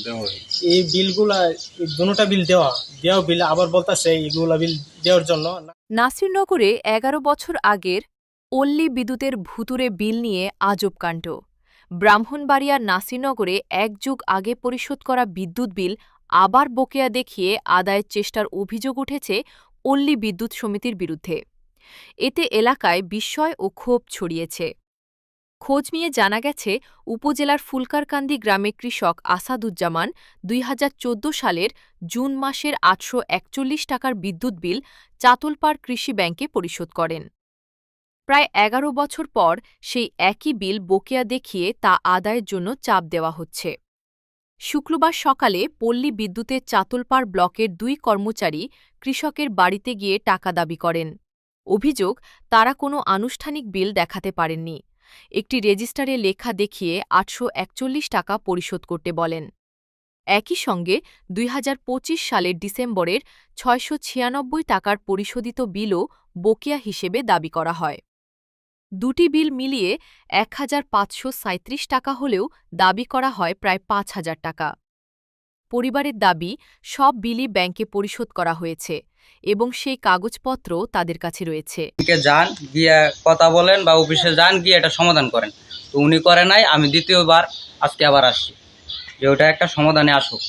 দেওয়া হয়েছে। এই বিলগুলা দুটোটা বিল দেওয়া বিল আবার বলতেছে এগুলা বিল দেওয়ার জন্য। নাসিরনগরে ১১ বছর আগের পল্লী বিদ্যুতের ভুতুরে বিল নিয়ে আজব কাণ্ড। ব্রাহ্মণবাড়িয়ার নাসিরনগরে ১ যুগ আগে পরিশোধ করা বিদ্যুৎ বিল আবার বকেয়া দেখিয়ে আদায়ের চেষ্টার অভিযোগ উঠেছে পল্লী বিদ্যুৎ সমিতির বিরুদ্ধে। এতে এলাকায় বিস্ময় ও ক্ষোভ ছড়িয়েছে। খোঁজ নিয়ে জানা গেছে, উপজেলার ফুলকারকান্দি গ্রামে কৃষক আসাদুজ্জামান ২০১৪ সালের জুন মাসের ৮৪১ টাকার বিদ্যুৎ বিল চাতলপাড় কৃষি ব্যাংকে পরিশোধ করেন। প্রায় ১১ বছর পর সেই একই বিল বকেয়া দেখিয়ে তা আদায়ের জন্য চাপ দেওয়া হচ্ছে। শুক্রবার সকালে পল্লী বিদ্যুতের চাতলপাড় ব্লকের ২ কর্মচারী কৃষকের বাড়িতে গিয়ে টাকা দাবি করেন। অভিযোগ, তারা কোনো আনুষ্ঠানিক বিল দেখাতে পারেননি। একটি রেজিস্টারে লেখা দেখিয়ে ৮৪১ টাকা পরিশোধ করতে বলেন। একই সঙ্গে ২০২৫ সালের ডিসেম্বরের ৬৯৬ টাকার পরিশোধিত বিলও বকেয়া হিসেবে দাবি করা হয়। দুটি বিল মিলিয়ে ১৫৩৭ টাকা হলেও দাবি করা হয় প্রায় ৫,০০০ টাকা। পরিবারের দাবি, সব বিলই ব্যাংকে পরিশোধ করা হয়েছে এবং সেই কাগজপত্র তাদের কাছে রয়েছে। যান গিয়ে কথা বলেন বা অফিসে যান গিয়ে এটা সমাধান করেন। তো উনি করে নাই, আমি দ্বিতীয়বার আজকে আবার আসছি যে ওটা একটা সমাধানে আসুক।